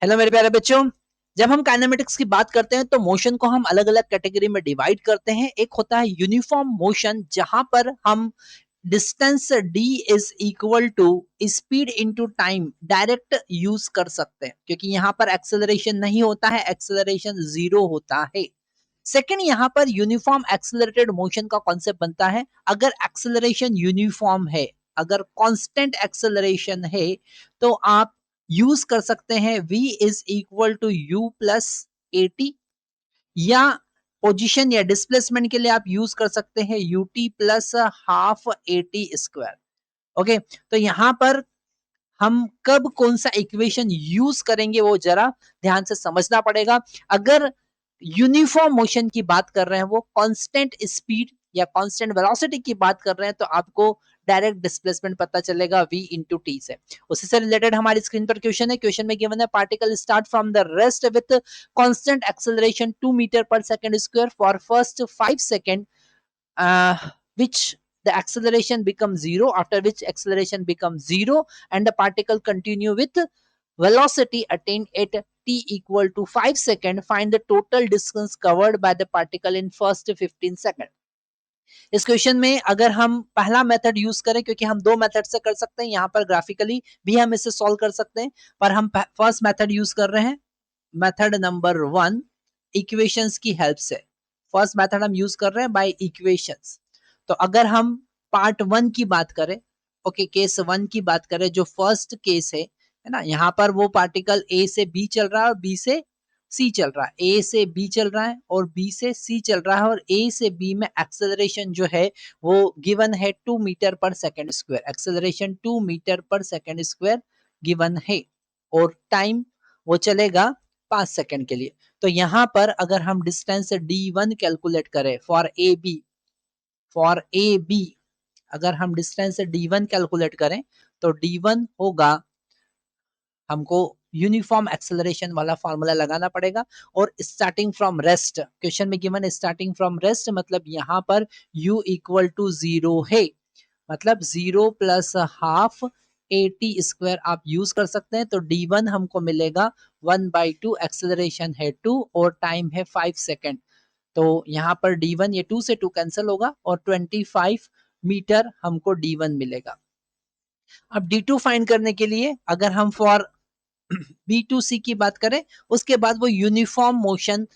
Hello मेरे प्यारे बच्चों, जब हम काइनेमेटिक्स की बात करते हैं तो मोशन को हम अलग अलग कैटेगरी में डिवाइड करते हैं। एक होता है यूनिफॉर्म मोशन, जहां पर हम distance d is equal to speed into time direct use कर सकते हैं, क्योंकि यहाँ पर एक्सेलरेशन नहीं होता है, एक्सेलरेशन जीरो होता है। सेकेंड, यहाँ पर यूनिफॉर्म एक्सेलरेटेड मोशन का कॉन्सेप्ट बनता है। अगर एक्सेलरेशन यूनिफॉर्म है, अगर कांस्टेंट एक्सेलरेशन है, तो आप यूज कर सकते हैं v is equal to u plus a t, या पोजीशन या डिस्प्लेसमेंट के लिए आप यूज कर सकते हैं ut plus half a t square. Okay, तो यहां पर हम कब कौन सा इक्वेशन यूज करेंगे वो जरा ध्यान से समझना पड़ेगा। अगर यूनिफॉर्म मोशन की बात कर रहे हैं, वो कांस्टेंट स्पीड या कांस्टेंट वेलोसिटी की बात कर रहे हैं, तो आपको डायरेक्ट डिस्प्लेसमेंट पता चलेगा v इंटू टी से। उसी से रिलेटेड हमारी स्क्रीन पर क्वेश्चन है। क्वेश्चन में गिवन है particle start from the rest with constant acceleration 2 metre per second square for first 5 second, which the acceleration becomes zero, after which acceleration becomes zero and the particle continue with velocity attained at t equal to 5 second. Find the total distance covered by the particle in first 15 second. इस question में अगर हम पहला method use करें, क्योंकि हम दो method से कर सकते हैं, यहाँ पर ग्राफिकली भी हम इसे सॉल्व कर सकते हैं, पर हम फर्स्ट मेथड यूज कर रहे हैं, मेथड नंबर 1, इक्वेशंस की हेल्प से। फर्स्ट मेथड हम यूज कर रहे हैं बाय इक्वेशंस। तो अगर हम पार्ट 1 की बात करें, ओके, केस 1 की बात करें, जो फर्स्ट केस है ना, यहाँ पर वो पार्टिकल ए से बी चल रहा है और बी से सी चल रहा है, ए से बी चल रहा है और बी से सी चल रहा है, और ए से बी में एक्सेलरेशन जो है वो गिवन है 2 metre per second square. Acceleration 2 metre per second square given है, और टाइम वो चलेगा 5 सेकंड के लिए। तो यहां पर अगर हम डिस्टेंस d1 कैलकुलेट करें फॉर ए बी, अगर हम डिस्टेंस d1 कैलकुलेट करें तो d1 होगा, हमको यूनिफॉर्म एक्सेलरेशन वाला फॉर्मूला लगाना पड़ेगा। और स्टार्टिंग फ्रॉम रेस्ट, क्वेश्चन में गिवन स्टार्टिंग फ्रॉम रेस्ट, मतलब यहाँ पर u इक्वल टू 0 है, मतलब 0 plus half a t square आप यूज कर सकते हैं। तो d1 हमको मिलेगा 1/2, एक्सेलरेशन है 2 और टाइम है 5 सेकेंड। तो यहाँ पर d1, ये 2 से 2 कैंसिल होगा और 25 मीटर हमको d1 मिलेगा। अब d2 फाइंड करने के लिए अगर हम फॉर B2C की बात करें, उसके बाद वो यूनिफॉर्म मोशन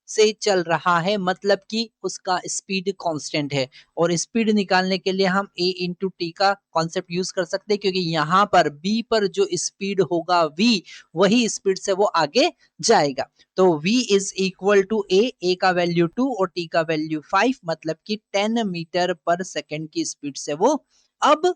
से चल रहा है, मतलब कि उसका स्पीड कांस्टेंट है, और स्पीड निकालने के लिए हम a इंटू टी का कॉन्सेप्ट यूज कर सकते हैं, क्योंकि यहाँ पर B पर जो स्पीड होगा v, वही स्पीड से वो आगे जाएगा। तो v is equal to a का वैल्यू 2 और t का वैल्यू 5, मतलब कि 10 मीटर पर सेकेंड की स्पीड से वो अब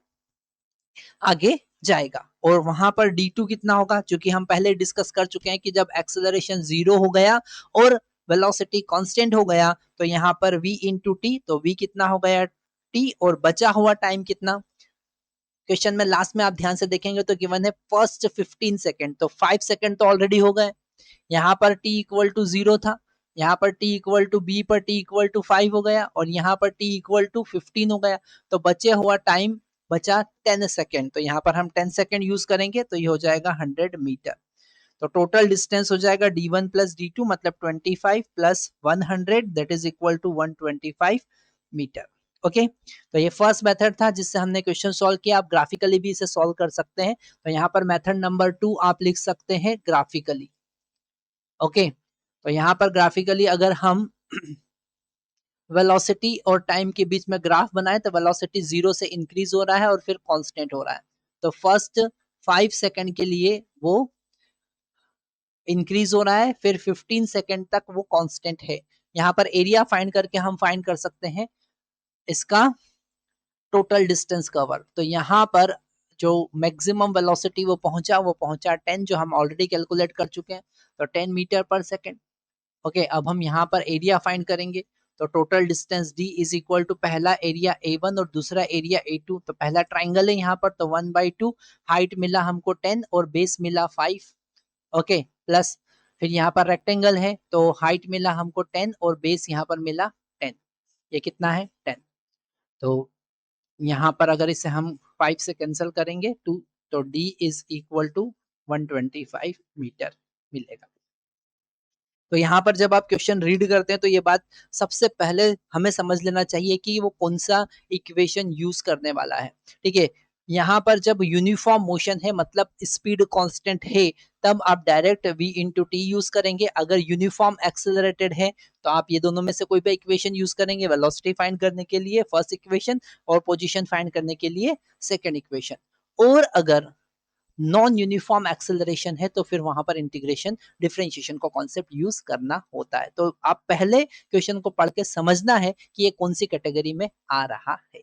आगे जाएगा। और वहां पर d2 कितना होगा, क्योंकि हम पहले डिस्कस कर चुके हैं कि जब एक्सेलरेशन जीरो हो गया और वेलोसिटी कांस्टेंट हो गया, तो यहाँ पर v इंटू टी, तो v कितना हो गया t, और बचा हुआ टाइम कितना, क्वेश्चन में लास्ट में आप ध्यान से देखेंगे तो गिवन है फर्स्ट 15 सेकेंड, तो 5 सेकेंड तो ऑलरेडी हो गए। यहाँ पर t इक्वल टू 0 था, यहाँ पर t इक्वल टू b पर t इक्वल टू 5 हो गया, और यहाँ पर t इक्वल टू 15 हो गया। तो बचे हुआ टाइम बचा 10 सेकेंड, तो यहाँ पर हम 10 सेकेंड यूज करेंगे, तो ये हो जाएगा 100 मीटर। तो टोटल डिस्टेंस हो जाएगा d1 प्लस d2, मतलब 25 plus 100, that is equal to 125 metre. Okay, तो ये फर्स्ट मेथड था जिससे हमने क्वेश्चन सॉल्व किया। आप ग्राफिकली भी इसे सॉल्व कर सकते हैं, तो यहाँ पर मेथड नंबर 2 आप लिख सकते हैं ग्राफिकली। ओके, तो यहाँ पर ग्राफिकली अगर हम वेलोसिटी और टाइम के बीच में ग्राफ बनाए, तो वेलोसिटी 0 से इंक्रीज हो रहा है और फिर कांस्टेंट हो रहा है। तो फर्स्ट 5 सेकंड के लिए वो इंक्रीज हो रहा है, फिर 15 सेकंड तक वो कांस्टेंट है। यहाँ पर एरिया फाइंड करके हम फाइंड कर सकते हैं इसका टोटल डिस्टेंस कवर। तो यहाँ पर जो मैक्सिमम वेलोसिटी वो पहुंचा 10, जो हम ऑलरेडी कैलकुलेट कर चुके हैं, तो 10 मीटर पर सेकंड। ओके, अब हम यहाँ पर एरिया फाइंड करेंगे, तो total distance d is equal to पहला एरिया a1 और दूसरा एरिया a2। तो पहला ट्राइंगल है यहाँ पर, तो 1/2, हाइट मिला हमको 10 और बेस मिला 5। ओके, प्लस फिर यहाँ पर रेक्टेंगल है, तो हाइट मिला हमको 10 और बेस यहाँ पर मिला 10। ये कितना है 10। तो यहाँ पर अगर इसे हम 5 से कैंसिल करेंगे 2, तो d is equal to 125 metre मिलेगा। तो यहाँ पर जब आप क्वेश्चन रीड करते हैं तो ये बात सबसे पहले हमें समझ लेना चाहिए कि वो कौन सा इक्वेशन यूज करने वाला है। ठीक है, यहाँ पर जब यूनिफॉर्म मोशन है मतलब स्पीड कांस्टेंट है, तब आप direct v into T use करेंगे। अगर यूनिफॉर्म एक्सेलरेटेड है तो आप ये दोनों में से कोई भी इक्वेशन यूज करेंगे, वेलोसिटी फाइंड करने के लिए फर्स्ट इक्वेशन और पोजीशन फाइंड करने के लिए सेकंड इक्वेशन। और अगर नॉन यूनिफॉर्म एक्सेलरेशन है तो फिर वहां पर इंटीग्रेशन डिफरेंशिएशन का कॉन्सेप्ट यूज करना होता है। तो आप पहले क्वेश्चन को पढ़ के समझना है कि ये कौन सी कैटेगरी में आ रहा है।